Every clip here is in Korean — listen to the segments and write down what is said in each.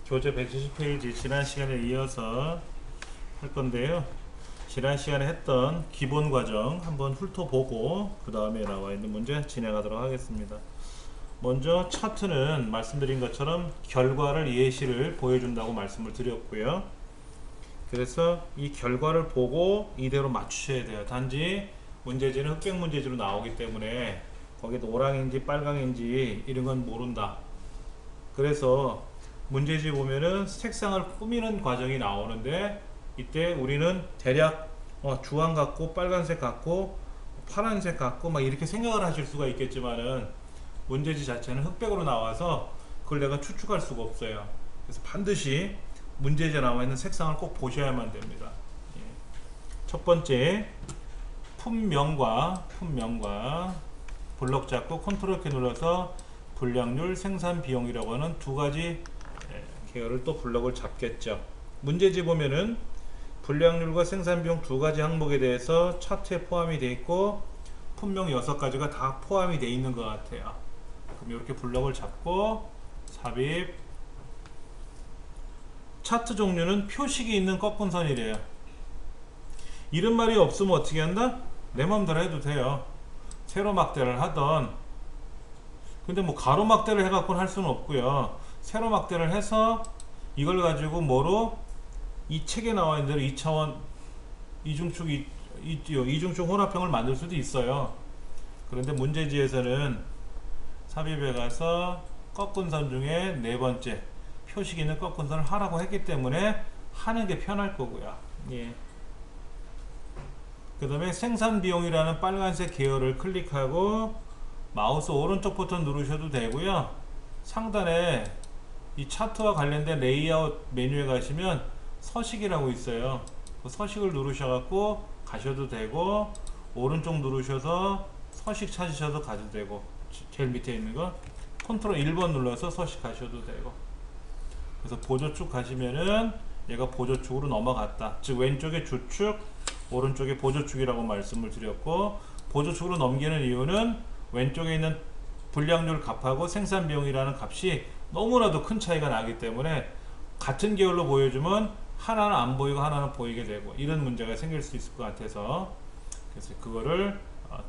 교재 170페이지 지난 시간에 이어서 할 건데요. 지난 시간에 했던 기본 과정 한번 훑어보고 그 다음에 나와 있는 문제 진행하도록 하겠습니다. 먼저 차트는 말씀드린 것처럼 결과를 예시를 보여준다고 말씀을 드렸고요. 그래서 이 결과를 보고 이대로 맞추셔야 돼요. 단지 문제지는 흑백 문제지로 나오기 때문에 거기 노랑인지 빨강인지 이런 건 모른다. 그래서 문제지 보면은 색상을 꾸미는 과정이 나오는데 이때 우리는 대략 주황 같고 빨간색 같고 파란색 같고 막 이렇게 생각을 하실 수가 있겠지만은 문제지 자체는 흑백으로 나와서 그걸 내가 추측할 수가 없어요. 그래서 반드시 문제지에 나와 있는 색상을 꼭 보셔야만 됩니다. 예. 첫 번째 품명과 블럭 잡고 컨트롤 키 눌러서 불량률, 생산 비용이라고 하는 두 가지 계열을 또 블럭을 잡겠죠. 문제지 보면은 불량률과 생산 비용 두 가지 항목에 대해서 차트에 포함이 되어 있고 품명 6가지가 다 포함이 되어 있는 것 같아요. 그럼 이렇게 블럭을 잡고 삽입. 차트 종류는 표식이 있는 꺾은 선이래요. 이런 말이 없으면 어떻게 한다? 내 마음대로 해도 돼요. 세로 막대를 하던, 근데 뭐 가로 막대를 해갖고는 할 수는 없고요. 세로 막대를 해서 이걸 가지고 뭐로 이 책에 나와 있는 대로 2차원 이중축 혼합형을 만들 수도 있어요. 그런데 문제지에서는 삽입에 가서 꺾은 선 중에 네 번째 표식 있는 꺾은 선을 하라고 했기 때문에 하는 게 편할 거고요. 예. 그 다음에 생산 비용이라는 빨간색 계열을 클릭하고 마우스 오른쪽 버튼 누르셔도 되고요. 상단에 이 차트와 관련된 레이아웃 메뉴에 가시면 서식이라고 있어요. 그 서식을 누르셔갖고 가셔도 되고, 오른쪽 누르셔서 서식 찾으셔도 가도 되고, 제일 밑에 있는 거 컨트롤 1번 눌러서 서식 가셔도 되고. 그래서 보조축 가시면은 얘가 보조축으로 넘어갔다. 즉 왼쪽에 주축, 오른쪽에 보조축이라고 말씀을 드렸고, 보조축으로 넘기는 이유는 왼쪽에 있는 불량률 값하고 생산 비용이라는 값이 너무나도 큰 차이가 나기 때문에 같은 계열로 보여주면 하나는 안 보이고 하나는 보이게 되고 이런 문제가 생길 수 있을 것 같아서, 그래서 그거를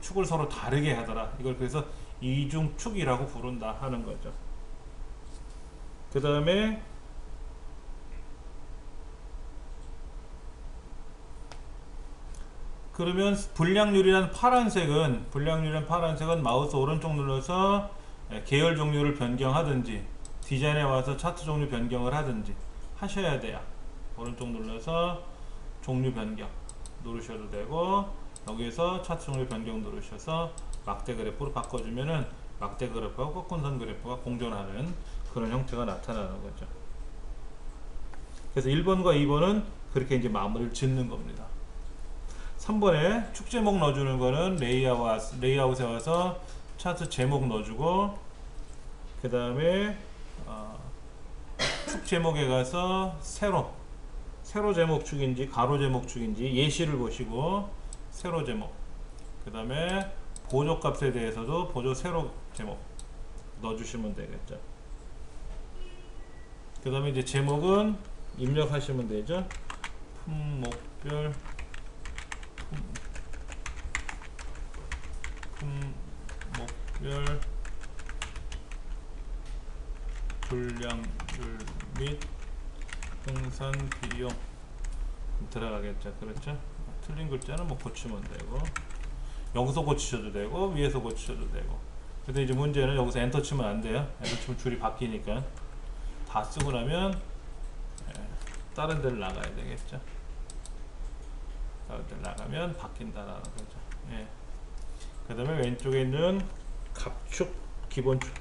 축을 서로 다르게 하더라. 이걸 그래서 이중축이라고 부른다 하는 거죠. 그 다음에 그러면 불량률이란 파란색은 마우스 오른쪽 눌러서 계열 종류를 변경하든지 디자인에 와서 차트 종류 변경을 하든지 하셔야 돼요. 오른쪽 눌러서 종류 변경 누르셔도 되고, 여기에서 차트 종류 변경 누르셔서 막대 그래프로 바꿔주면은 막대 그래프와 꺾은 선 그래프가 공존하는 그런 형태가 나타나는 거죠. 그래서 1번과 2번은 그렇게 이제 마무리를 짓는 겁니다. 3번에 축 제목 넣어주는 거는 레이아웃에 와서 차트 제목 넣어주고, 그 다음에 축 제목에 가서 세로 제목 축인지 가로 제목 축인지 예시를 보시고 세로 제목, 그 다음에 보조 값에 대해서도 보조 세로 제목 넣어주시면 되겠죠. 그 다음에 이제 제목은 입력하시면 되죠. 품목별 불량률 및 생산 비용 들어가겠죠. 그렇죠? 틀린 글자는 뭐 고치면 되고, 여기서 고치셔도 되고 위에서 고치셔도 되고. 근데 이제 문제는 여기서 엔터 치면 안 돼요. 엔터 치면 줄이 바뀌니까. 다 쓰고 나면 다른 데를 나가야 되겠죠. 다른 데를 나가면 바뀐다라는 거죠. 예. 그 다음에 왼쪽에 있는 갑축 기본축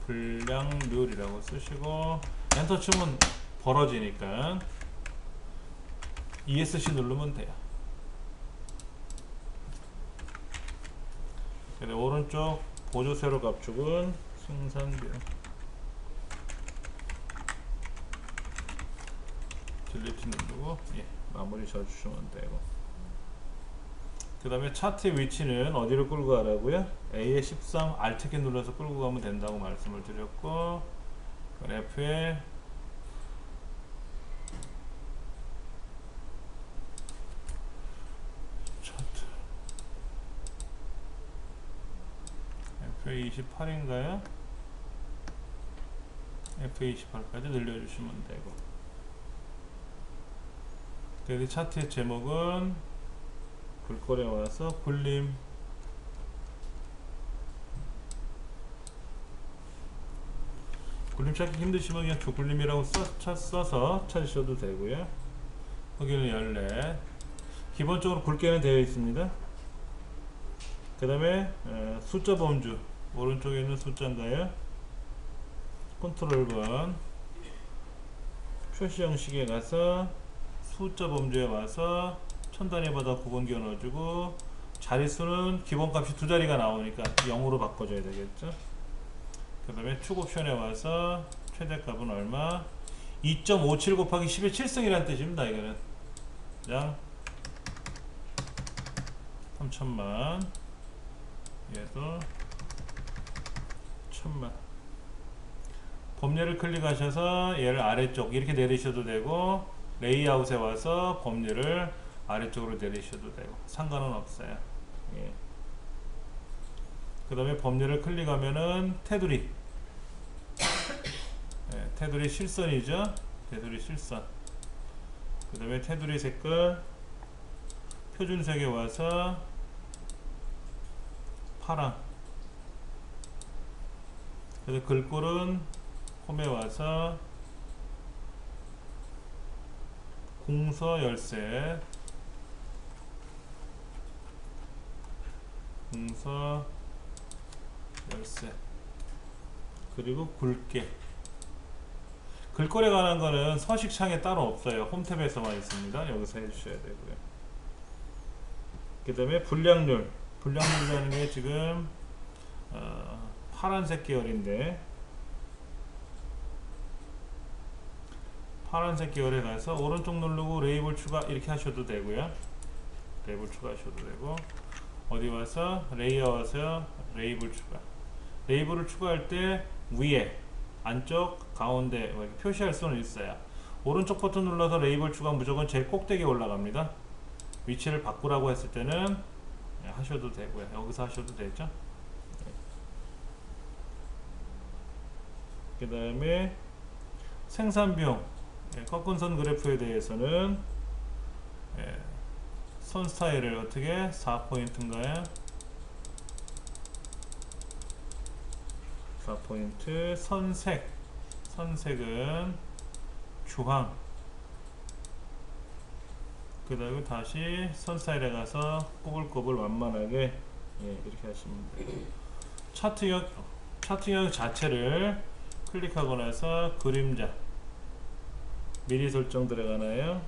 불량률이라고 쓰시고 엔터 치면 벌어지니까 ESC 누르면 돼요. 오른쪽 보조 세로 갑축은 생산비용 딜리트 누르고 마무리 져주시면 되고, 그 다음에 차트의 위치는 어디로 끌고 가라고요? A에 13 Alt키 눌러서 끌고 가면 된다고 말씀을 드렸고, F에 F28인가요? F28까지 늘려주시면 되고, 여기 차트의 제목은 글꼴에 와서 굴림, 굴림 찾기 힘드시면 그냥 조굴림이라고 써서 찾으셔도 되고요. 거기는 14. 기본적으로 굵게는 되어 있습니다. 그 다음에 숫자 범주, 오른쪽에 있는 숫자인가요? 컨트롤 번, 표시 형식에 가서 숫자 범주에 와서 천단위 바닥 9번 기어 넣어주고, 자릿수는 기본값이 두 자리가 나오니까 0으로 바꿔줘야 되겠죠. 그 다음에 축 옵션에 와서 최대값은 얼마? 2.57 곱하기 10의 7승이라는 뜻입니다. 이거는 양 3천만, 얘도 1000만. 범례를 클릭하셔서 얘를 아래쪽 이렇게 내리셔도 되고, 레이아웃에 와서 범례를 아래쪽으로 내리셔도 되고 상관은 없어요. 예. 그 다음에 범례를 클릭하면은 테두리, 예, 테두리 실선이죠. 테두리 실선. 그 다음에 테두리 색깔 표준색에 와서 파랑. 그래서 글꼴은 홈에 와서 공서 열쇠, 공서 열쇠, 그리고 굵게. 글꼴에 관한 거는 서식창에 따로 없어요. 홈탭에서만 있습니다. 여기서 해주셔야 되고요. 그 다음에 분량률, 분량률이라는 게 지금 파란색 계열인데, 파란색 계열에 가서 오른쪽 누르고 레이블 추가 이렇게 하셔도 되고요. 레이블 추가하셔도 되고, 어디 와서 레이아웃에서 레이블 추가. 레이블을 추가할 때 위에, 안쪽, 가운데 이렇게 표시할 수는 있어요. 오른쪽 버튼 눌러서 레이블 추가 무조건 제일 꼭대기에 올라갑니다. 위치를 바꾸라고 했을 때는 하셔도 되고요. 여기서 하셔도 되죠. 그 다음에 생산 비용, 꺾은 선 그래프에 대해서는 선 스타일을 어떻게 4포인트인가요? 4포인트. 선색, 선색은 주황. 그 다음에 다시 선 스타일에 가서 꼬불꼬불 완만하게 이렇게 하시면 돼요. 차트형 자체를 클릭하고 나서 그림자 미리 설정 들어가나요?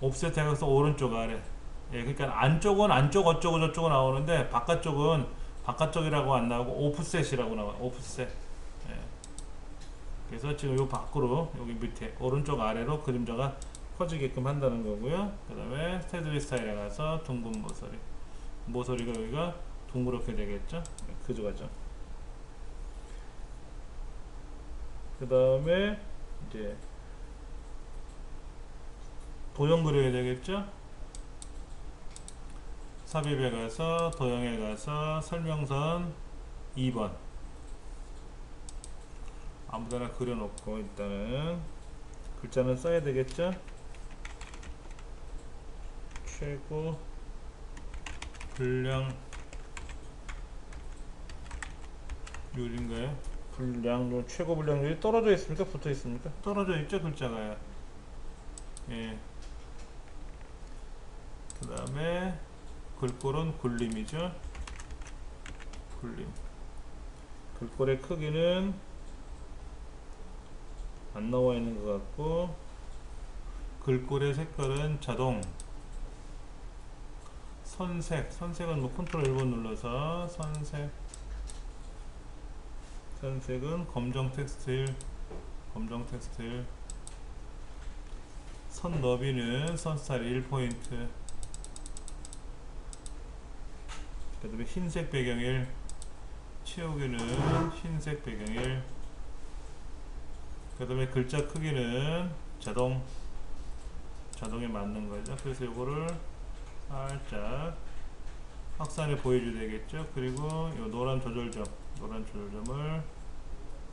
옵셋 해서 오른쪽 아래. 그러니까 안쪽은 안쪽 어쩌고 저쩌고 나오는데 바깥쪽은 바깥쪽이라고 안 나오고 오프셋이라고 나와요. 오프셋. 그래서 지금 요 밖으로 여기 밑에 오른쪽 아래로 그림자가 퍼지게끔 한다는 거고요. 그 다음에 테두리 스타일에 가서 둥근 모서리, 모서리가 여기가 둥그렇게 되겠죠. 그죠. 그 다음에 이제 도형 그려야 되겠죠. 삽입에 가서 도형에 가서 설명선 2번 아무데나 그려놓고 일단은 글자는 써야 되겠죠. 최고 분량률인가요? 분량률, 최고 분량률이 떨어져 있습니까? 붙어 있습니까? 떨어져 있죠, 글자가요. 예. 그 다음에 글꼴은 굴림이죠. 굴림. 글꼴의 크기는 안 나와 있는 것 같고, 글꼴의 색깔은 자동. 선색, 선색은 뭐 컨트롤 1번 눌러서 선색. 선색은 검정 텍스틸, 검정 텍스틸. 선 너비는 선 스타일 1포인트. 그 다음에 흰색 배경일, 치우기는 흰색 배경일. 그 다음에 글자 크기는 자동에 맞는 거죠. 그래서 요거를 살짝 확산을 보여줘야 되겠죠. 그리고 요 노란 조절점을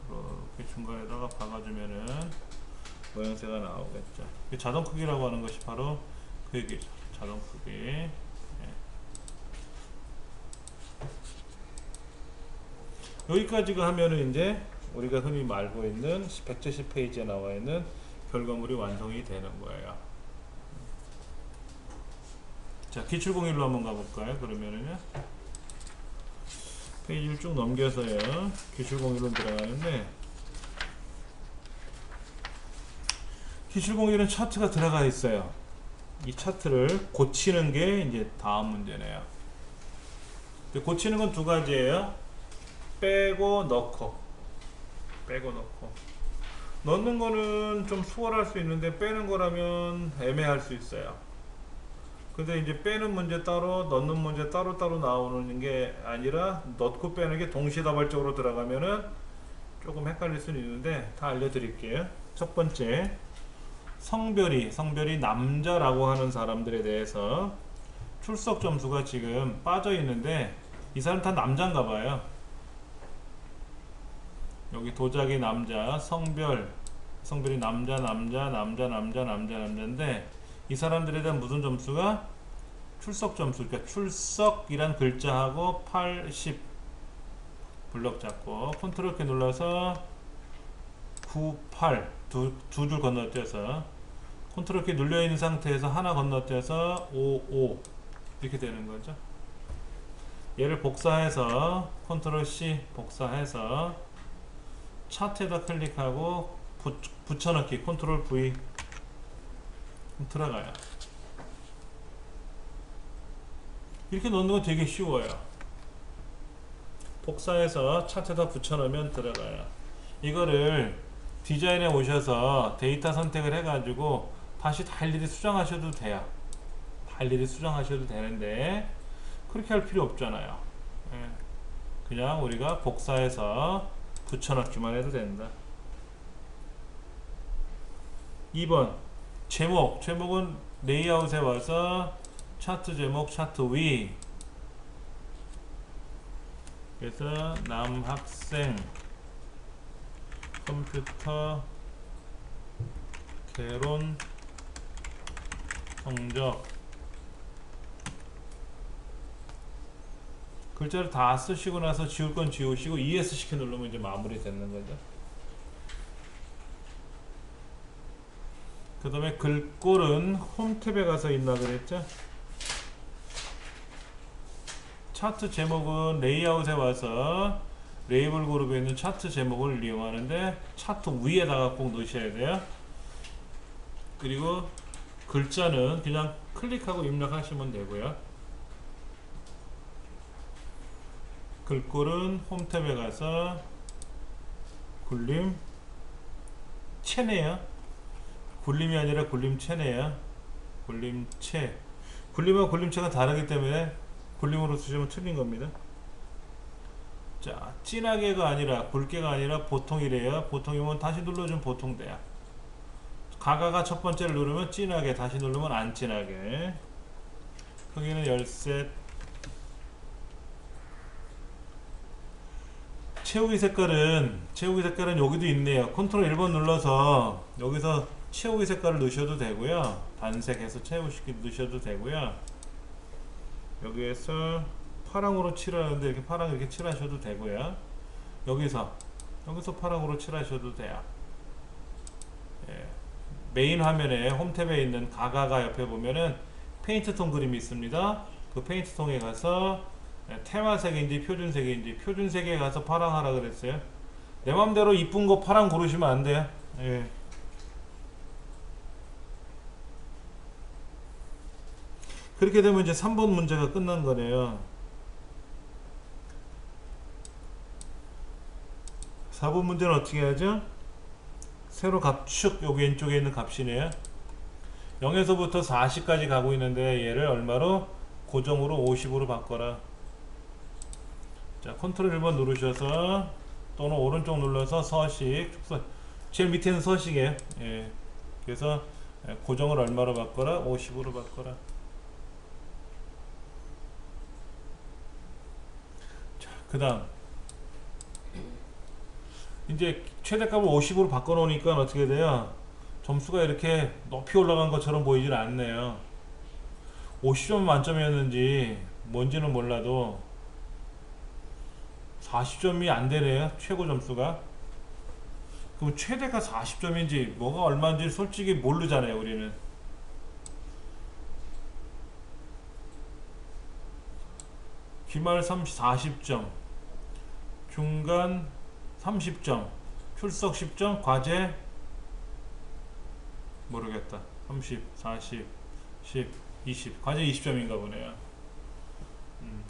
이렇게 중간에다가 박아주면은 모양새가 나오겠죠. 자동 크기라고 하는 것이 바로 그 얘기죠. 자동 크기. 예. 여기까지가 하면은 이제 우리가 흔히 알고 있는 170페이지에 나와 있는 결과물이 완성이 되는 거예요. 자, 기출공일로 한번 가볼까요? 그러면은요, 페이지를 쭉 넘겨서요, 기출공일로 들어가는데, 기출공일은 차트가 들어가 있어요. 이 차트를 고치는 게 이제 다음 문제네요. 고치는 건 두 가지예요. 빼고 넣고. 넣는 거는 좀 수월할 수 있는데 빼는 거라면 애매할 수 있어요. 근데 이제 빼는 문제 따로, 넣는 문제 따로따로 나오는 게 아니라 넣고 빼는 게 동시다발적으로 들어가면은 조금 헷갈릴 수는 있는데 다 알려드릴게요. 첫 번째, 성별이 남자라고 하는 사람들에 대해서 출석 점수가 지금 빠져 있는데 이 사람 다 남자인가 봐요. 여기 도자기 남자, 성별이 남자인데 이 사람들에 대한 무슨 점수가 출석 점수, 그러니까 출석이란 글자하고 80 블럭 잡고 컨트롤 키 눌러서 98 두 줄 건너뛰어서 컨트롤 키 눌려 있는 상태에서 하나 건너뛰어서 55 이렇게 되는 거죠. 얘를 복사해서 컨트롤 C 복사해서 차트에다 클릭하고 붙여넣기 컨트롤 V 들어가요. 이렇게 넣는 건 되게 쉬워요. 복사해서 차트에다 붙여넣으면 들어가요. 이거를 디자인에 오셔서 데이터 선택을 해가지고 다시 다 일일이 수정하셔도 돼요. 다 일일이 수정하셔도 되는데 그렇게 할 필요 없잖아요. 그냥 우리가 복사해서 붙여넣기만 해도 된다. 2번 제목은 레이아웃에 와서 차트 제목 차트 위, 그래서 남학생 컴퓨터 개론 성적, 글자를 다 쓰시고 나서 지울 건 지우시고 ESC 키 누르면 이제 마무리 되는 거죠. 그 다음에 글꼴은 홈 탭에 가서 있나 그랬죠. 차트 제목은 레이아웃에 와서 레이블 그룹에 있는 차트 제목을 이용하는데 차트 위에다가 꼭 넣으셔야 돼요. 그리고 글자는 그냥 클릭하고 입력하시면 되고요. 글꼴은 홈 탭에 가서 굴림체네요. 굴림이 아니라 굴림체네요. 굴림체. 굴림하고 굴림체가 다르기 때문에 굴림으로 쓰시면 틀린 겁니다. 자, 진하게가 아니라 굵게가 아니라 보통이래요. 보통이면 다시 눌러주면 보통 돼요. 가가가 첫 번째를 누르면 진하게, 다시 누르면 안 진하게. 크기는 13. 채우기 색깔은 여기도 있네요. 컨트롤 1번 눌러서 여기서 채우기 색깔을 넣으셔도 되고요. 단색해서 채우시기 넣으셔도 되고요. 여기에서 파랑으로 칠하는데 이렇게 파랑 이렇게 칠하셔도 되고요. 여기서 파랑으로 칠하셔도 돼요. 예. 메인 화면에 홈 탭에 있는 가가가 옆에 보면은 페인트 톤 그림이 있습니다. 그 페인트 톤에 가서 테마색인지 표준색에 가서 파랑 하라 그랬어요. 내 맘대로 이쁜 거 파랑 고르시면 안 돼요. 예. 그렇게 되면 이제 3번 문제가 끝난 거네요. 4번 문제는 어떻게 하죠? 세로 값축 여기 왼쪽에 있는 값이네요. 0에서부터 40까지 가고 있는데 얘를 얼마로? 고정으로 50으로 바꿔라. 자, 컨트롤 1번 누르셔서 또는 오른쪽 눌러서 서식, 제일 밑에는 서식이에요. 예. 그래서 고정을 얼마로 바꿔라? 50으로 바꿔라. 그 다음 이제 최대값을 50으로 바꿔 놓으니까 어떻게 돼요? 점수가 이렇게 높이 올라간 것처럼 보이질 않네요. 50점 만점이었는지 뭔지는 몰라도 40점이 안 되네요. 최고 점수가. 그럼 최대가 40점인지 뭐가 얼마인지 솔직히 모르잖아요, 우리는. 기말 40점, 중간 30점, 출석 10점, 과제 모르겠다. 30, 40, 10, 20. 과제 20점인가 보네요.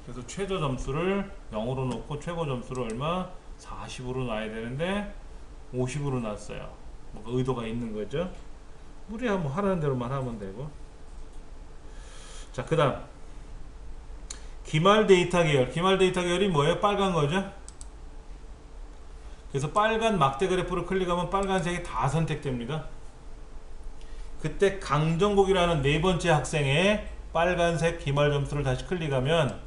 그래서 최저 점수를 0으로 놓고 최고 점수를 얼마? 40으로 놔야 되는데 50으로 놨어요. 뭔가 의도가 있는 거죠. 우리 뭐 하라는 대로만 하면 되고. 자, 그 다음 기말 데이터 계열. 기말 데이터 계열이 뭐예요? 빨간 거죠. 그래서 빨간 막대 그래프를 클릭하면 빨간색이 다 선택됩니다. 그때 강정국이라는 네 번째 학생의 빨간색 기말 점수를 다시 클릭하면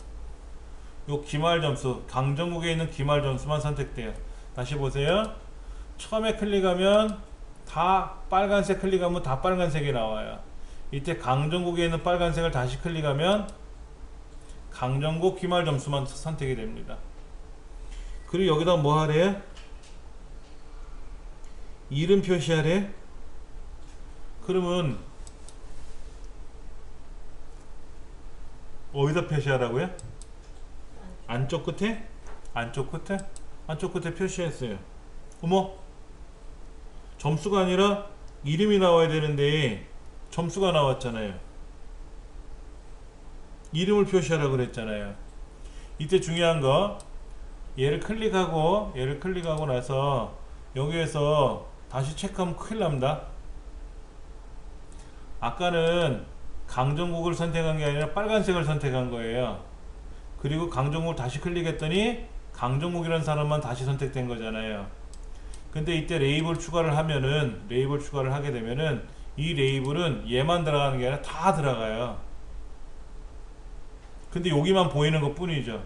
요 기말 점수, 강정국에 있는 기말 점수만 선택돼요. 다시 보세요. 처음에 클릭하면 다 빨간색 클릭하면 다 빨간색이 나와요. 이때 강정국에 있는 빨간색을 다시 클릭하면 강정국 기말 점수만 선택이 됩니다. 그리고 여기다 뭐 하래요? 이름 표시하래? 그러면 어디다 표시하라고요? 안쪽 끝에? 안쪽 끝에? 안쪽 끝에 표시했어요. 어머? 점수가 아니라 이름이 나와야 되는데 점수가 나왔잖아요. 이름을 표시하라고 그랬잖아요. 이때 중요한 거 얘를 클릭하고 나서 여기에서 다시 체크하면 큰일 납니다. 아까는 강정국을 선택한 게 아니라 빨간색을 선택한 거예요. 그리고 강정국을 다시 클릭했더니 강정국이라는 사람만 다시 선택된 거잖아요. 근데 이때 레이블 추가를 하게 되면은 이 레이블은 얘만 들어가는 게 아니라 다 들어가요. 근데 여기만 보이는 것 뿐이죠.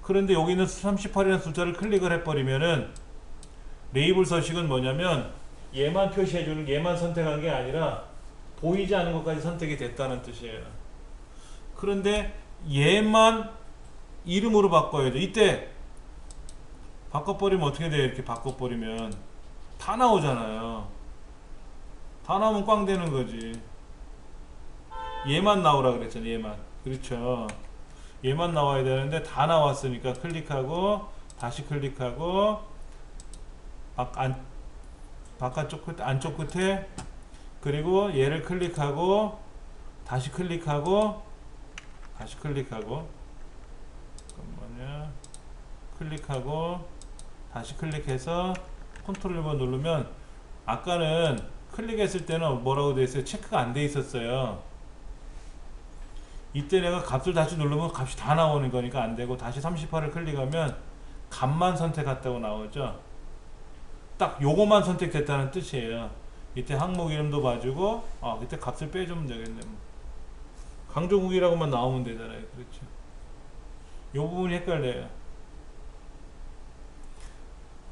그런데 여기 있는 38이라는 숫자를 클릭을 해버리면은 레이블 서식은 뭐냐면 얘만 표시해주는, 얘만 선택한 게 아니라 보이지 않은 것까지 선택이 됐다는 뜻이에요. 그런데 얘만 이름으로 바꿔야 돼. 이때 바꿔버리면 어떻게 돼요? 이렇게 바꿔버리면 다 나오잖아요. 다 나오면 꽝 되는 거지. 얘만 나오라 그랬잖아요. 얘만. 그렇죠. 얘만 나와야 되는데 다 나왔으니까 클릭하고 다시 클릭하고 바깥쪽 끝, 안쪽 끝에, 그리고 얘를 클릭하고 다시 클릭하고 다시 클릭하고, 잠깐만요. 클릭하고 다시 클릭해서 컨트롤 1번 누르면, 아까는 클릭했을 때는 뭐라고 되어 있어요? 체크가 안 돼 있었어요. 이때 내가 값을 다시 누르면 값이 다 나오는 거니까 안 되고, 다시 38을 클릭하면 값만 선택했다고 나오죠. 딱 요거만 선택됐다는 뜻이에요. 이때 항목 이름도 봐주고, 그때 값을 빼주면 되겠네. 강조국이라고만 나오면 되잖아요. 그렇죠. 요 부분이 헷갈려요.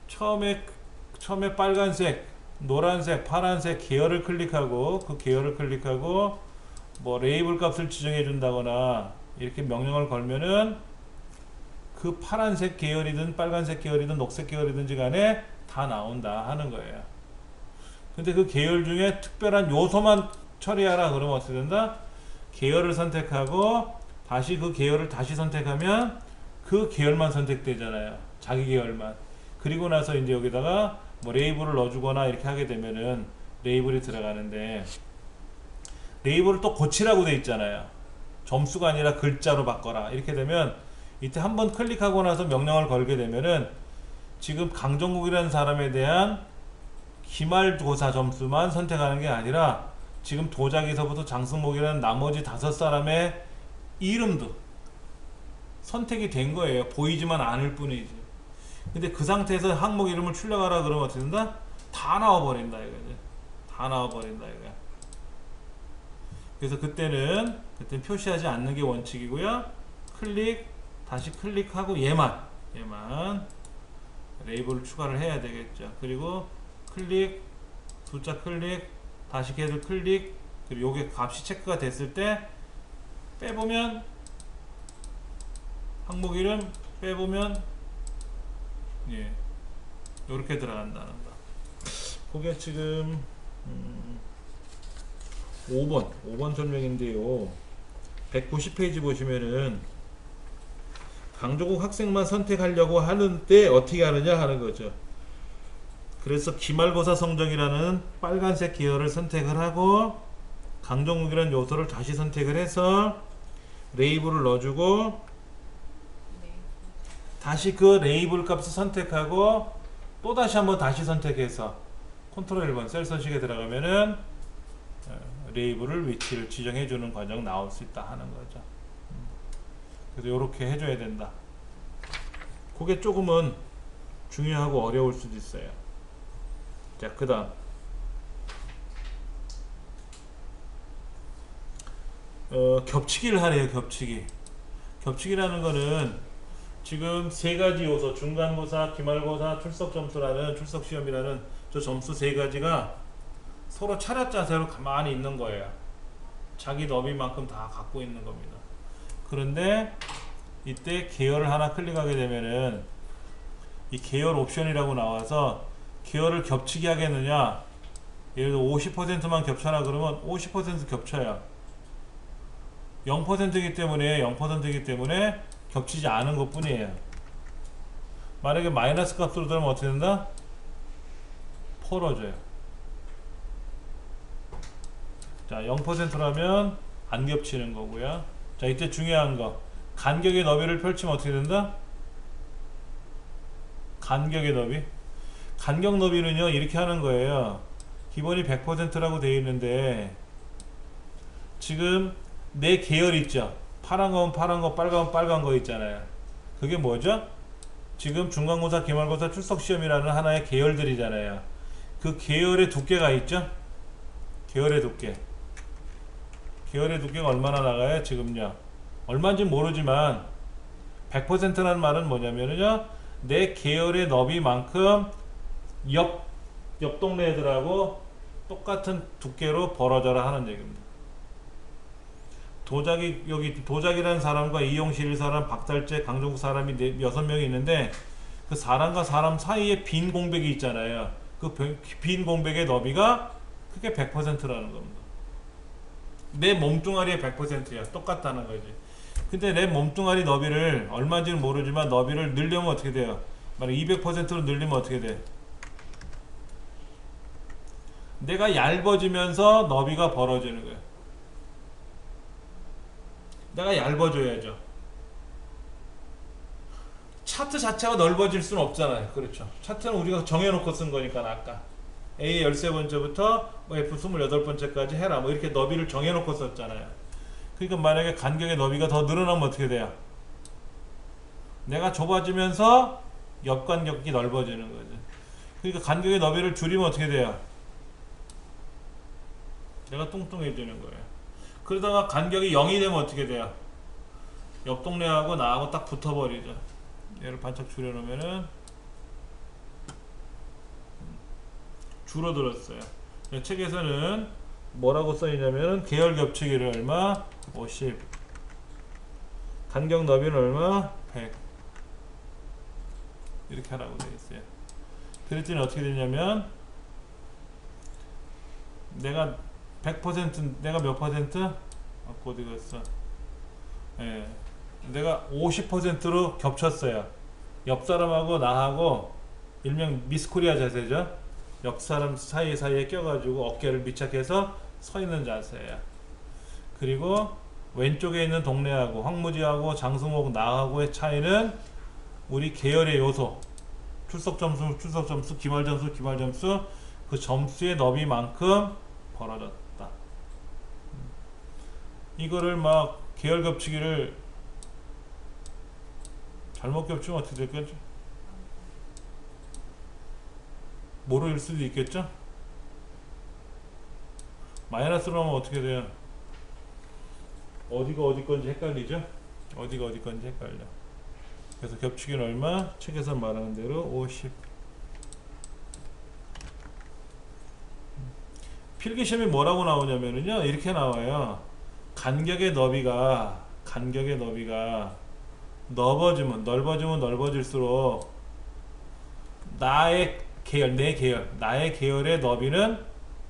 처음에 빨간색, 노란색, 파란색 계열을 클릭하고, 그 계열을 클릭하고 뭐 레이블 값을 지정해 준다거나 이렇게 명령을 걸면은 그 파란색 계열이든 빨간색 계열이든 녹색 계열이든지 간에 다 나온다 하는 거예요. 근데 그 계열 중에 특별한 요소만 처리하라 그러면 어떻게 된다? 계열을 선택하고 다시 그 계열을 다시 선택하면 그 계열만 선택되잖아요. 자기 계열만. 그리고 나서 이제 여기다가 뭐 레이블을 넣어주거나 이렇게 하게 되면은 레이블이 들어가는데, 레이블을 또 고치라고 돼 있잖아요. 점수가 아니라 글자로 바꿔라. 이렇게 되면 이때 한번 클릭하고 나서 명령을 걸게 되면은 지금 강정국이라는 사람에 대한 기말고사 점수만 선택하는 게 아니라 지금 도자기서부터 장승목이라는 나머지 5사람의 이름도 선택이 된 거예요. 보이지만 않을 뿐이지. 근데 그 상태에서 항목 이름을 출력하라 그러면 어떻게 된다? 다 나와버린다 이거지. 다 나와버린다 이거야. 그래서 그때는 표시하지 않는 게 원칙이고요. 클릭 다시 클릭하고 얘만 레이블을 추가를 해야 되겠죠. 그리고 클릭, 두자 클릭, 다시 걔들 클릭, 그리고 요게 값이 체크가 됐을 때 빼보면 항목 이름 빼보면 예 요렇게 들어간다는 거. 그게 지금 5번 설명인데요. 190페이지 보시면은 강조국 학생만 선택하려고 하는데 어떻게 하느냐 하는 거죠. 그래서 기말고사 성적이라는 빨간색 계열을 선택을 하고 강조국이라는 요소를 다시 선택을 해서 레이블을 넣어주고 다시 그 레이블 값을 선택하고 또 다시 한번 다시 선택해서 컨트롤 1번 셀 서식에 들어가면은 레이블을 위치를 지정해 주는 과정 나올 수 있다 하는 거죠. 그래서 이렇게 해줘야 된다. 그게 조금은 중요하고 어려울 수도 있어요. 자, 그 다음 겹치기를 하래요. 겹치기라는 거는 지금 세 가지 요소, 중간고사, 기말고사, 출석점수라는 출석시험이라는 저 점수 세 가지가 서로 차렷 자세로 가만히 있는 거예요. 자기 너비만큼 다 갖고 있는 겁니다. 그런데 이때 계열을 하나 클릭하게 되면은 이 계열 옵션이라고 나와서 계열을 겹치게 하겠느냐, 예를 들어 50%만 겹쳐라 그러면 50% 겹쳐요. 0%이기 때문에 겹치지 않은 것 뿐이에요. 만약에 마이너스 값으로 들어가면 어떻게 된다? 펄어져요. 자, 0%라면 안 겹치는 거고요. 자, 이때 중요한 거, 간격의 너비를 펼치면 어떻게 된다? 간격의 너비. 간격 너비는요, 이렇게 하는 거예요. 기본이 100%라고 되어 있는데 지금 내 계열 있죠? 파란 건 파란 거, 빨간 건 빨간 거 있잖아요. 그게 뭐죠? 지금 중간고사, 기말고사, 출석시험이라는 하나의 계열들이잖아요. 그 계열의 두께가 있죠? 계열의 두께가 얼마나 나가요? 지금요. 얼마인지 모르지만 100%라는 말은 뭐냐면요, 내 계열의 너비만큼 옆 동네 애들하고 똑같은 두께로 벌어져라 하는 얘기입니다. 여기 도자기라는 사람과 이용실 사람, 박달재, 강종국 사람이 6명이 있는데 그 사람과 사람 사이에 빈 공백이 있잖아요. 그 빈 공백의 너비가 그게 100%라는 겁니다. 내 몸뚱아리의 100%야. 똑같다는 거지. 근데 내 몸뚱아리 너비를 얼마인지는 모르지만 너비를 늘려면 어떻게 돼요? 만약 200%로 늘리면 어떻게 돼? 내가 얇아지면서 너비가 벌어지는 거야. 내가 얇아져야죠. 차트 자체가 넓어질 수는 없잖아요. 그렇죠. 차트는 우리가 정해놓고 쓴 거니까 아까 A 13번째부터 뭐 F 28번째까지 해라 뭐 이렇게 너비를 정해놓고 썼잖아요. 그러니까 만약에 간격의 너비가 더 늘어나면 어떻게 돼요? 내가 좁아지면서 옆 간격이 넓어지는 거죠. 그러니까 간격의 너비를 줄이면 어떻게 돼요? 내가 뚱뚱해지는 거예요. 그러다가 간격이 0이 되면 어떻게 돼요? 옆 동네하고 나하고 딱 붙어버리죠. 얘를 반짝 줄여놓으면은 줄어들었어요. 책에서는 뭐라고 써있냐면은 계열 겹치기를 얼마? 50. 간격 너비는 얼마? 100. 이렇게 하라고 되어 있어요. 그랬더니 어떻게 되냐면 내가 100% 내가 몇 퍼센트? 어디 갔어? 예. 내가 50%로 겹쳤어요. 옆 사람하고 나하고 일명 미스코리아 자세죠. 옆 사람 사이에 껴가지고 어깨를 밀착해서 서 있는 자세예요. 그리고 왼쪽에 있는 동네하고 황무지하고 장승호하고 나하고의 차이는 우리 계열의 요소, 출석점수, 기말점수, 그 점수의 너비만큼 벌어졌다. 이거를 막 계열 겹치기를 잘못 겹치면 어떻게 될까요? 모르일 수도 있겠죠? 마이너스로 하면 어떻게 돼요? 어디가 어디 건지 헷갈리죠? 어디가 어디 건지 헷갈려. 그래서 겹치기는 얼마? 책에서 말하는 대로 50. 필기시험이 뭐라고 나오냐면요 이렇게 나와요. 간격의 너비가 넓어지면 넓어질수록 나의 계열, 나의 계열의 너비는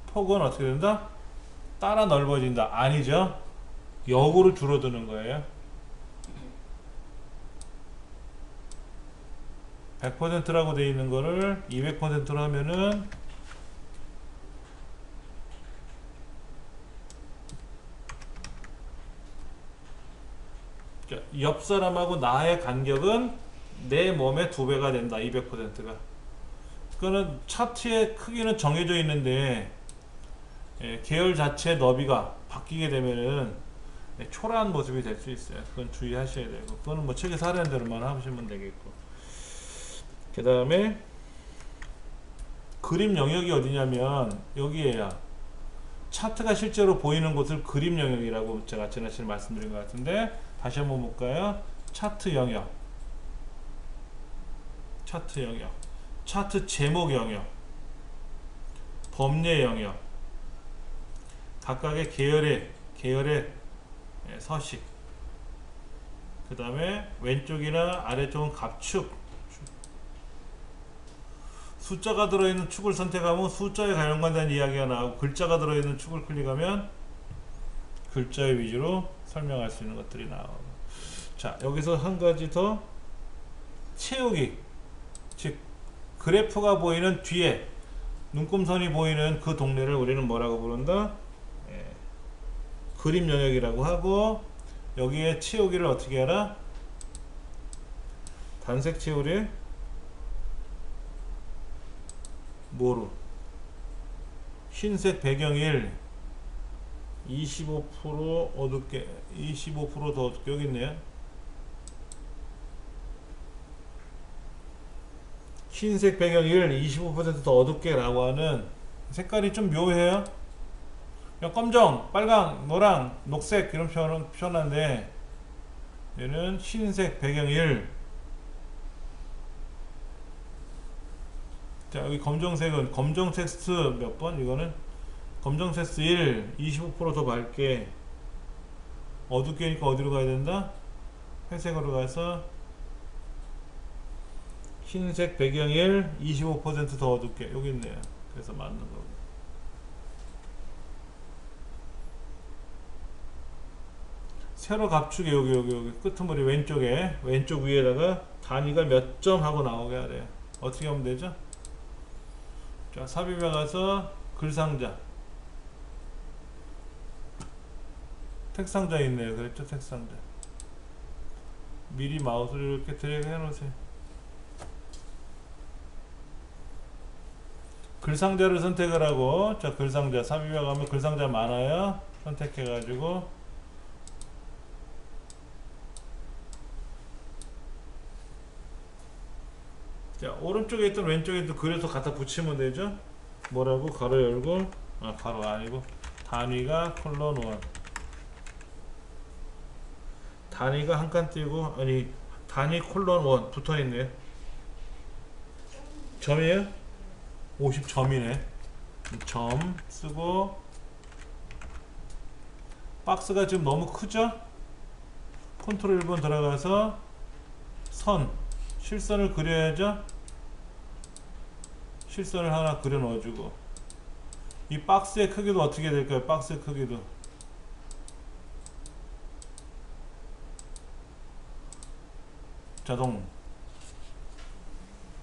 폭은 어떻게 된다? 따라 넓어진다. 아니죠. 역으로 줄어드는 거예요. 100%라고 되어 있는 거를 200%로 하면은 옆 사람하고 나의 간격은 내 몸의 2배가 된다. 200%가. 그거는 차트의 크기는 정해져 있는데 계열 자체의 너비가 바뀌게 되면은 초라한 모습이 될 수 있어요. 그건 주의하셔야 되고, 그거는 뭐 책에서 하라는 대로만 하시면 되겠고. 그 다음에 그림 영역이 어디냐면 여기에요. 차트가 실제로 보이는 곳을 그림 영역이라고 제가 지난시간에 말씀드린 것 같은데 다시 한번 볼까요? 차트 영역, 차트 제목 영역, 범례 영역, 각각의 계열의 서식, 그 다음에 왼쪽이나 아래쪽은 갑축, 숫자가 들어있는 축을 선택하면 숫자에 관련된 이야기가 나오고, 글자가 들어있는 축을 클릭하면 글자의 위주로 설명할 수 있는 것들이 나오고. 자, 여기서 한 가지 더 채우기, 즉 그래프가 보이는 뒤에 눈금선이 보이는 그 동네를 우리는 뭐라고 부른다? 그림 영역이라고 하고, 여기에 채우기를 어떻게 하라? 단색 채우기 뭐로? 흰색 배경 1 25% 어둡게, 25% 더 어둡게. 여기 있네요. 흰색 배경 1 25% 더 어둡게 라고 하는, 색깔이 좀 묘해요. 검정, 빨강, 노랑, 녹색 이런 표현은 표현한데, 얘는 흰색 배경 1. 자, 여기 검정색은 검정 텍스트 몇 번? 이거는 검정 텍스트 1 25% 더 밝게. 어둡게니까 어디로 가야 된다? 회색으로 가서 흰색 배경 1 25% 더 어둡게. 여기 있네요. 그래서 맞는 거고. 세로 갑축에 여기 끄트머리 왼쪽에, 왼쪽 위에다가 단위가 몇 점 하고 나오게 하래요. 어떻게 하면 되죠? 자, 삽입에 가서 글상자, 택상자 있네요. 그랬죠? 택상자. 미리 마우스를 이렇게 드래그 해 놓으세요. 글상자를 선택을 하고, 자, 글상자 삽입에 가면 글상자 많아요. 선택해 가지고 자, 오른쪽에 있던 왼쪽에 있던 글에서 갖다 붙이면 되죠. 뭐라고? 가로 열고, 가로 아니고 단위가 콜론 1, 단위가 한 칸 띄고, 아니 단위 콜론 1 붙어있네요. 점이에요? 50점이네. 점 쓰고, 박스가 지금 너무 크죠? 컨트롤 1번 들어가서 선, 실선을 그려야죠. 실선을 하나 그려 넣어주고, 이 박스의 크기도 어떻게 될까요? 박스의 크기도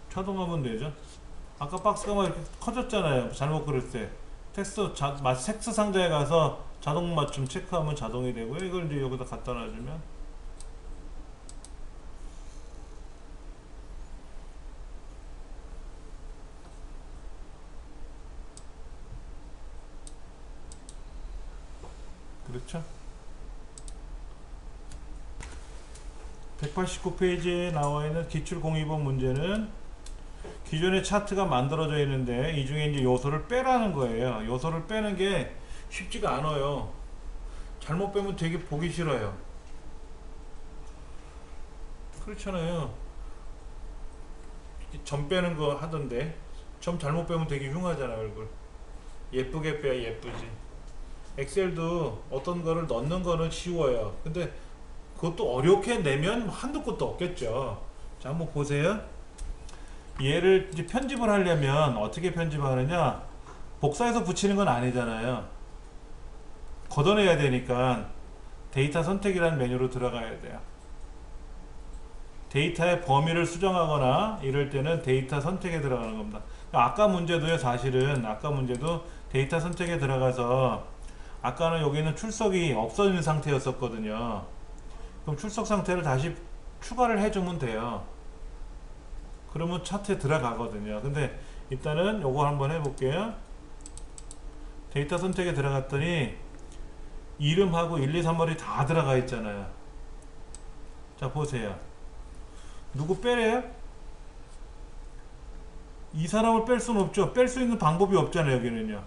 자동하면 되죠. 아까 박스가 막 이렇게 커졌잖아요. 잘못 그릴 때 텍스트 텍스트 상자에 가서 자동 맞춤 체크하면 자동이 되고요. 이걸 이제 여기다 갖다 놔주면 그렇죠. 189페이지에 나와 있는 기출 공이번 문제는 기존의 차트가 만들어져 있는데 이 중에 이제 요소를 빼라는 거예요. 요소를 빼는 게 쉽지가 않아요. 잘못 빼면 되게 보기 싫어요. 그렇잖아요. 점 빼는 거 하던데 점 잘못 빼면 되게 흉하잖아 얼굴. 예쁘게 빼야 예쁘지. 엑셀도 어떤 거를 넣는 거는 쉬워요. 근데 그것도 어렵게 내면 한두 것도 없겠죠. 자, 한번 보세요. 얘를 이제 편집을 하려면 어떻게 편집하느냐, 복사해서 붙이는 건 아니잖아요. 걷어내야 되니까 데이터 선택이라는 메뉴로 들어가야 돼요. 데이터의 범위를 수정하거나 이럴 때는 데이터 선택에 들어가는 겁니다. 아까 문제도요, 사실은 아까 문제도 데이터 선택에 들어가서 아까는 여기는 출석이 없어진 상태였었거든요. 그럼 출석 상태를 다시 추가를 해주면 돼요. 그러면 차트에 들어가거든요. 근데 일단은 요거 한번 해볼게요. 데이터 선택에 들어갔더니 이름하고 1, 2, 3월이 다 들어가 있잖아요. 자, 보세요. 누구 빼래요? 이 사람을 뺄 수는 없죠. 뺄 수 있는 방법이 없잖아요. 여기는요.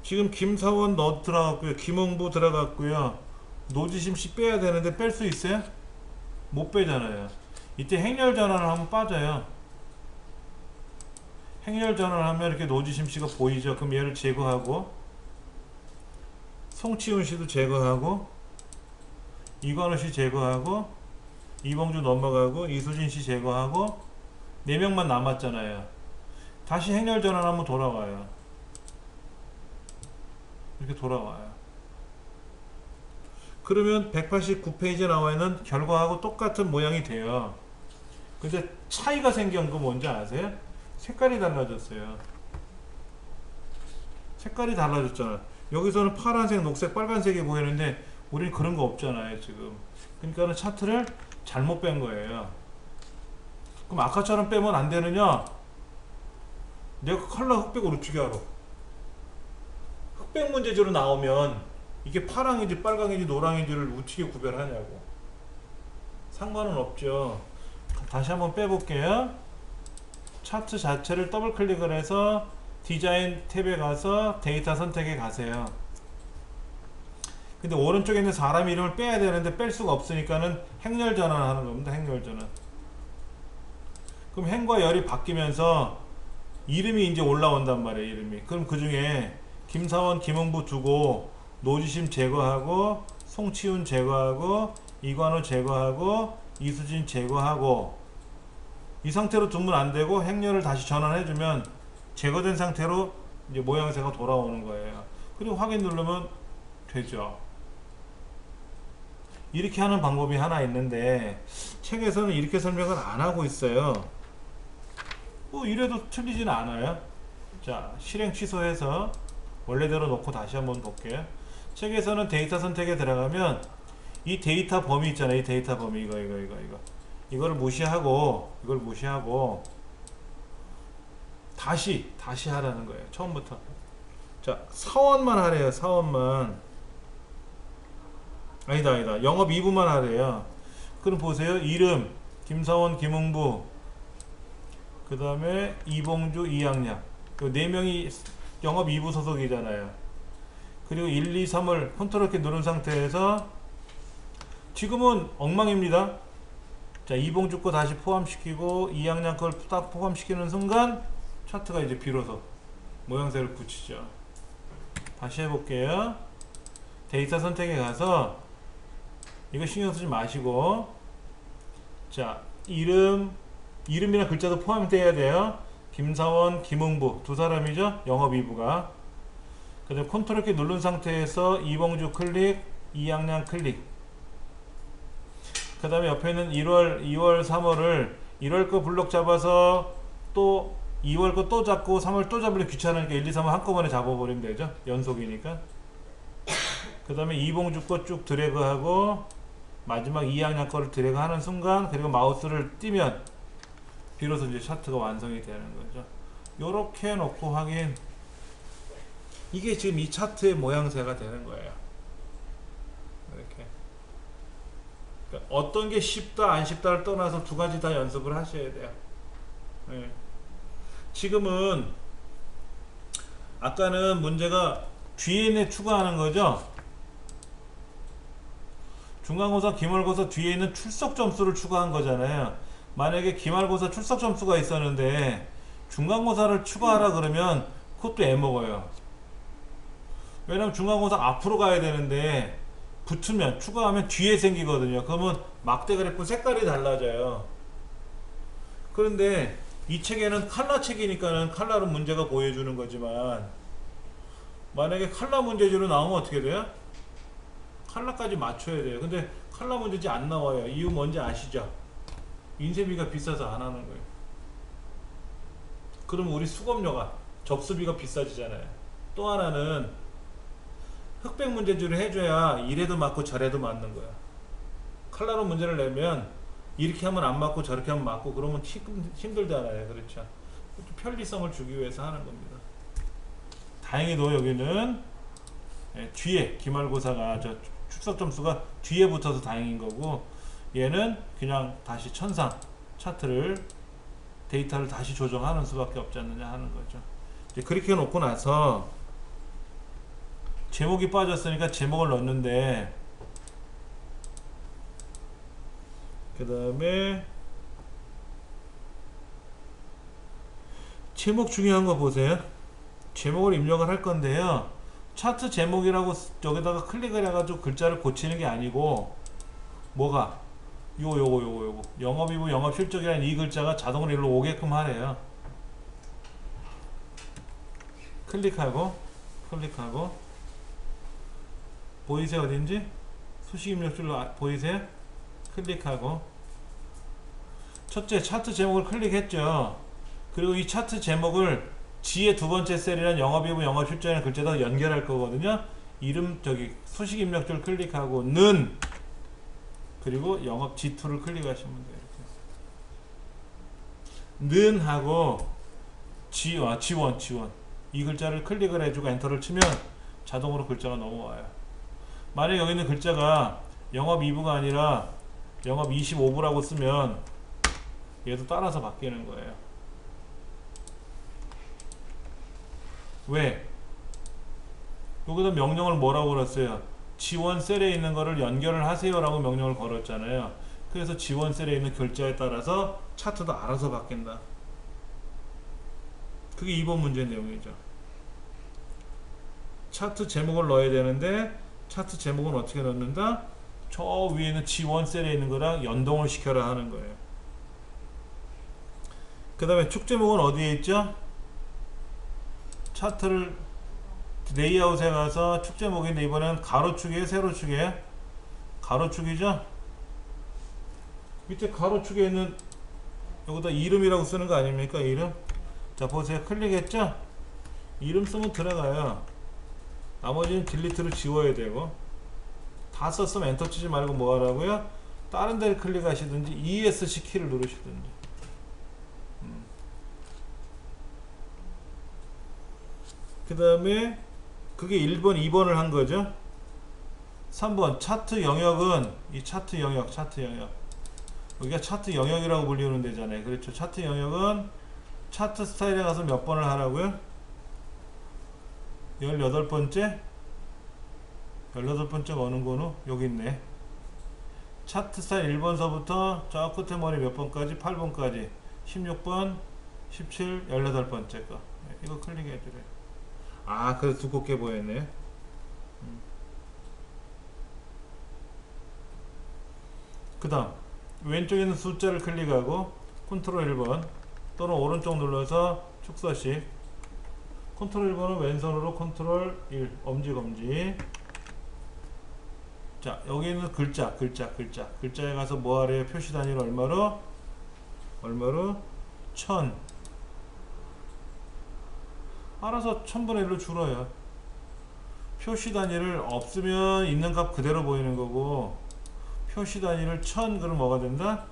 지금 김사원 너 들어갔고요. 김홍부 들어갔고요. 노지심씨 빼야 되는데 뺄 수 있어요? 못 빼잖아요. 이때 행렬 전환을 하면 빠져요. 행렬 전환을 하면 이렇게 노지심씨가 보이죠. 그럼 얘를 제거하고, 송치훈씨도 제거하고, 이관우씨 제거하고, 이봉주 넘어가고, 이수진씨 제거하고, 4명만 남았잖아요. 다시 행렬 전환하면 돌아와요. 이렇게 돌아와요. 그러면 189페이지에 나와 있는 결과하고 똑같은 모양이 돼요. 근데 차이가 생긴 거 뭔지 아세요? 색깔이 달라졌어요. 색깔이 달라졌잖아. 여기서는 파란색, 녹색, 빨간색이 보이는데 우리는 그런 거 없잖아요, 지금. 그러니까는 차트를 잘못 뺀 거예요. 그럼 아까처럼 빼면 안 되느냐? 내가 컬러 흑백을 어떻게 알아? 흑백 문제지로 나오면 이게 파랑인지 빨강인지 노랑인지를 어떻게 구별하냐고. 상관은 없죠. 다시 한번 빼볼게요. 차트 자체를 더블 클릭을 해서 디자인 탭에 가서 데이터 선택에 가세요. 근데 오른쪽에 있는 사람 이름을 빼야 되는데 뺄 수가 없으니까는 행렬 전환하는 겁니다. 행렬 전환. 그럼 행과 열이 바뀌면서 이름이 이제 올라온단 말이에요. 이름이. 그럼 그 중에 김사원, 김홍부 두고 노지심 제거하고, 송치훈 제거하고, 이관우 제거하고, 이수진 제거하고, 이 상태로 두면 안 되고 행렬을 다시 전환해주면 제거된 상태로 이제 모양새가 돌아오는 거예요. 그리고 확인 누르면 되죠. 이렇게 하는 방법이 하나 있는데 책에서는 이렇게 설명을 안 하고 있어요. 뭐 이래도 틀리진 않아요. 자, 실행 취소해서 원래대로 놓고 다시 한번 볼게요. 책에서는 데이터 선택에 들어가면 이 데이터 범위 있잖아요. 이 데이터 범위 이거를 무시하고 다시 하라는 거예요. 처음부터. 자, 사원만 하래요. 사원만. 아니다. 영업 2부만 하래요. 그럼 보세요. 이름 김사원, 김홍부, 그 다음에 이봉주, 이양양, 그 4명이 영업 2부 소속이잖아요. 그리고 1, 2, 3을 컨트롤 키 누른 상태에서 지금은 엉망입니다. 자, 이봉주 거 다시 포함시키고 이양양 걸 딱 포함시키는 순간 차트가 이제 비로소 모양새를 붙이죠. 다시 해볼게요. 데이터 선택에 가서 이거 신경 쓰지 마시고, 자, 이름이나 글자도 포함되어야 돼요. 김사원, 김홍부 두 사람이죠. 영업 2부가. 그 다음에 컨트롤 키 누른 상태에서 이봉주 클릭, 이양양 클릭. 그 다음에 옆에 있는 1월, 2월, 3월을 1월 거 블록 잡아서 또 2월 거 또 잡고 3월 또 잡으려 귀찮으니까 1, 2, 3월 한꺼번에 잡아버리면 되죠. 연속이니까. 그 다음에 이봉주 거 쭉 드래그하고 마지막 이양양 거를 드래그 하는 순간, 그리고 마우스를 띄면 비로소 이제 차트가 완성이 되는 거죠. 요렇게 해놓고 확인. 이게 지금 이 차트의 모양새가 되는 거예요. 이렇게. 그러니까 어떤 게 쉽다 안 쉽다를 떠나서 두 가지 다 연습을 하셔야 돼요. 네. 지금은 아까는 문제가 뒤에 추가하는 거죠. 중간고사, 기말고사 뒤에 있는 출석 점수를 추가한 거잖아요. 만약에 기말고사 출석 점수가 있었는데 중간고사를 추가하라 그러면 그것도 애먹어요. 왜냐면 중간고사 앞으로 가야 되는데 붙으면 추가하면 뒤에 생기거든요. 그러면 막대 그래프 색깔이 달라져요. 그런데 이 책에는 칼라 책이니까는 칼라로 문제가 보여주는 거지만 만약에 칼라 문제지로 나오면 어떻게 돼요? 칼라까지 맞춰야 돼요. 근데 칼라 문제지 안 나와요. 이유 뭔지 아시죠? 인쇄비가 비싸서 안 하는 거예요. 그러면 우리 수검료가 접수비가 비싸지잖아요. 또 하나는 흑백 문제지를 해줘야 이래도 맞고 저래도 맞는 거야. 칼라로 문제를 내면 이렇게 하면 안 맞고 저렇게 하면 맞고 그러면 힘들잖아요. 그렇죠? 편리성을 주기 위해서 하는 겁니다. 다행히도 여기는 뒤에 기말고사가 저 출석 점수가 뒤에 붙어서 다행인 거고, 얘는 그냥 다시 천상 차트를 데이터를 다시 조정하는 수밖에 없지 않느냐 하는 거죠. 이제 그렇게 놓고 나서 제목이 빠졌으니까 제목을 넣는데, 그 다음에 제목 중요한 거 보세요. 제목을 입력을 할 건데요, 차트 제목이라고 여기다가 클릭을 해가지고 글자를 고치는 게 아니고, 뭐가 요거 영업이부 영업실적이라는 이 글자가 자동으로 일로 오게끔 하래요. 클릭하고 보이세요? 어딘지? 수식 입력줄로 보이세요? 클릭하고, 첫째 차트 제목을 클릭했죠. 그리고 이 차트 제목을 G의 두 번째 셀이란 영업이부 영업실적이라는 글자에다 연결할 거거든요. 이름 저기 수식 입력줄 클릭하고 는, 그리고 영업 G2를 클릭하시면 돼요. 이렇게 는 하고 G1 이 글자를 클릭을 해주고 엔터를 치면 자동으로 글자가 넘어와요. 만약 여기 있는 글자가 영업 2부가 아니라 영업 25부라고 쓰면 얘도 따라서 바뀌는 거예요. 왜? 여기다 명령을 뭐라고 걸었어요? 지원 셀에 있는 거를 연결을 하세요 라고 명령을 걸었잖아요. 그래서 지원 셀에 있는 글자에 따라서 차트도 알아서 바뀐다. 그게 2번 문제 내용이죠. 차트 제목을 넣어야 되는데 차트 제목은 어떻게 넣는다? 저 위에 있는 지원 셀에 있는 거랑 연동을 시켜라 하는 거예요. 그 다음에 축 제목은 어디에 있죠? 차트를 레이아웃에 가서 축 제목인데 이번엔 가로축이에요? 세로축이에요? 가로축이죠? 밑에 가로축에 있는 여기다 이름이라고 쓰는 거 아닙니까? 이름? 자 보세요. 클릭했죠? 이름 쓰면 들어가요. 나머지는 딜리트로 지워야 되고, 다 썼으면 엔터 치지 말고 뭐 하라고요? 다른 데를 클릭하시든지 ESC 키를 누르시든지. 그 다음에 그게 1번 2번을 한 거죠. 3번 차트 영역은 이 차트 영역 여기가 차트 영역이라고 불리우는 데잖아요. 그렇죠. 차트 영역은 차트 스타일에 가서 몇 번을 하라고요? 18번째 18번째가 어느 번호? 여기 있네. 차트 스타일 1번서부터 저 끝에 머리 몇 번까지? 8번까지 16번 17 18번째 거. 이거 클릭해 주래요. 아, 그래서 두껍게 보였네. 그 다음 왼쪽에 있는 숫자를 클릭하고 컨트롤 1번 또는 오른쪽 눌러서 축소식. 컨트롤 1번은 왼손으로 컨트롤 1 엄지. 자 여기 있는 글자에 가서 뭐 하래요? 표시 단위를 얼마로? 1000. 알아서 1000분의 1로 줄어요. 표시 단위를 없으면 있는 값 그대로 보이는 거고, 표시 단위를 1000 그럼 뭐가 된다?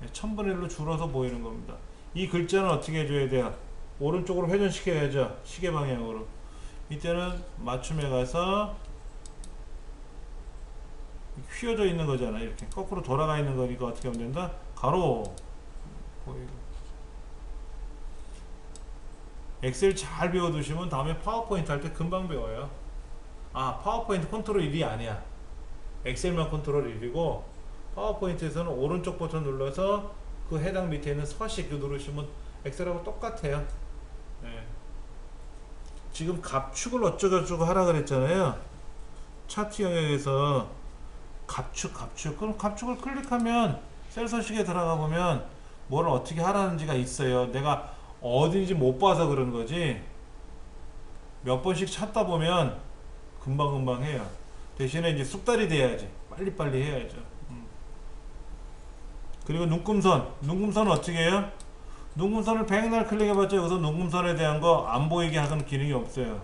1000분의 1로 줄어서 보이는 겁니다. 이 글자는 어떻게 해줘야 돼요? 오른쪽으로 회전시켜야죠. 시계 방향으로. 이때는 맞춤에 가서 휘어져 있는 거잖아. 이렇게 거꾸로 돌아가 있는 거니까 어떻게 하면 된다? 가로 보이고. 엑셀 잘 배워두시면 다음에 파워포인트 할 때 금방 배워요. 아, 파워포인트 컨트롤 1이 아니야. 엑셀만 컨트롤 1이고 파워포인트에서는 오른쪽 버튼 눌러서 그 해당 밑에 있는 서식 누르시면 엑셀하고 똑같아요. 예. 지금 갑축을 어쩌고저쩌고 하라 그랬잖아요. 차트 영역에서 갑축. 그럼 갑축을 클릭하면 셀 서식에 들어가 보면 뭘 어떻게 하라는지가 있어요. 내가 어딘지 못 봐서 그런 거지. 몇 번씩 찾다 보면 금방금방 해요. 대신에 이제 숙달이 돼야지. 빨리빨리 해야죠. 그리고 눈금선은 어떻게 해요? 눈금선을 백날 클릭해봤자 여기서 눈금선에 대한 거 안 보이게 하는 기능이 없어요.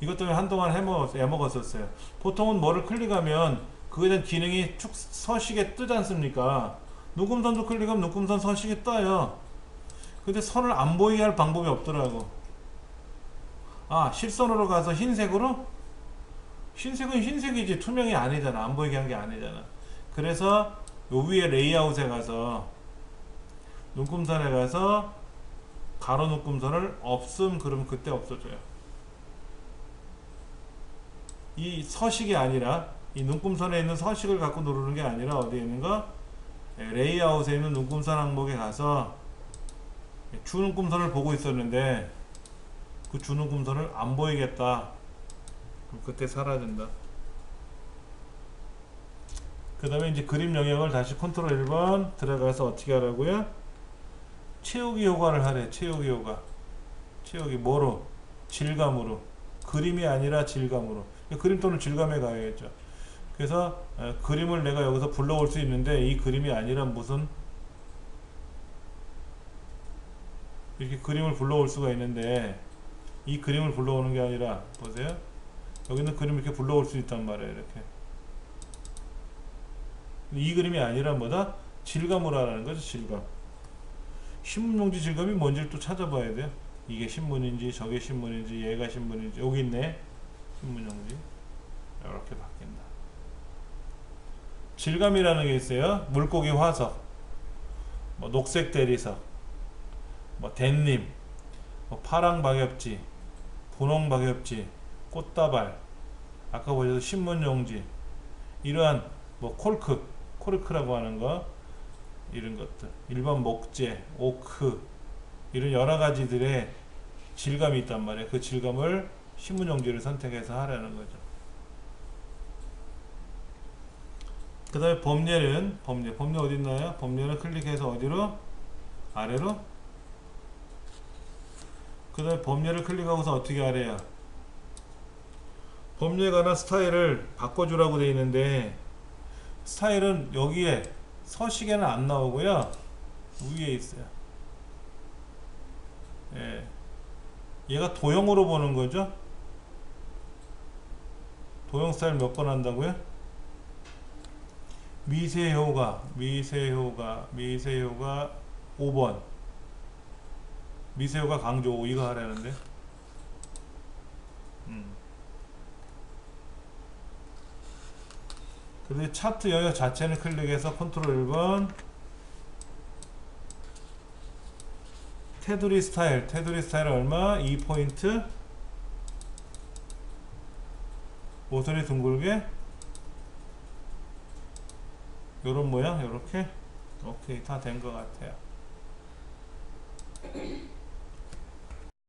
이것 때문에 한동안 해먹었었어요. 보통은 뭐를 클릭하면 그에 대한 기능이 쭉 서식에 뜨지 않습니까? 눈금선도 클릭하면 눈금선 서식에 떠요. 근데 선을 안 보이게 할 방법이 없더라고. 아, 실선으로 가서 흰색으로? 흰색은 흰색이지 투명이 아니잖아. 안 보이게 한 게 아니잖아. 그래서 요 위에 레이아웃에 가서 눈금선에 가서 가로 눈금선을 없음 그러면 그때 없어져요. 이 서식이 아니라 이 눈금선에 있는 서식을 갖고 누르는 게 아니라 어디에 있는가? 레이아웃에 있는 눈금선 항목에 가서 주눈금선을 보고 있었는데 그 주눈금선을 안 보이겠다. 그럼 그때 사라진다. 그 다음에 이제 그림 영역을 다시 컨트롤 1번 들어가서 어떻게 하라고요? 채우기 효과를 하래. 채우기 효과. 채우기 뭐로? 질감으로. 그림이 아니라 질감으로. 그림 또는 질감에 가야겠죠. 그래서 그림을 내가 여기서 불러올 수 있는데 이 그림이 아니라 무슨 이렇게 그림을 불러올 수가 있는데 이 그림을 불러오는 게 아니라 보세요. 여기는 그림을 이렇게 불러올 수 있단 말이에요. 이렇게 이 그림이 아니라 뭐다? 질감으로 하라는 거죠. 질감. 신문용지 질감이 뭔지를 또 찾아봐야 돼요. 이게 신문인지 저게 신문인지 얘가 신문인지 여기 있네. 신문용지 이렇게 바뀐다. 질감이라는 게 있어요. 물고기 화석, 뭐 녹색 대리석, 뭐 댄님, 뭐 파랑 박엽지, 분홍 박엽지, 꽃다발, 아까 보셔서 신문용지, 이러한 뭐 코르크라고 하는 거, 이런 것들, 일반 목재, 오크, 이런 여러 가지들의 질감이 있단 말이에요. 그 질감을 신문용지를 선택해서 하라는 거죠. 그 다음에 범례는 범례 어디 있나요? 범례를 클릭해서 어디로? 아래로? 그 다음에 범례를 클릭하고서 어떻게 하래요? 범례에 관한 스타일을 바꿔주라고 되어 있는데 스타일은 여기에 서식에는 안 나오고요. 위에 있어요. 예. 얘가 도형으로 보는 거죠. 도형 스타일 몇 번 한다고요? 미세효과 5번. 미세효과 강조 5 이거 하라는데. 그리고 차트 영역 자체는 클릭해서 컨트롤 1번 테두리 스타일 얼마? 2포인트 모서리 둥글게 요런 모양 요렇게 오케이 다 된 것 같아요.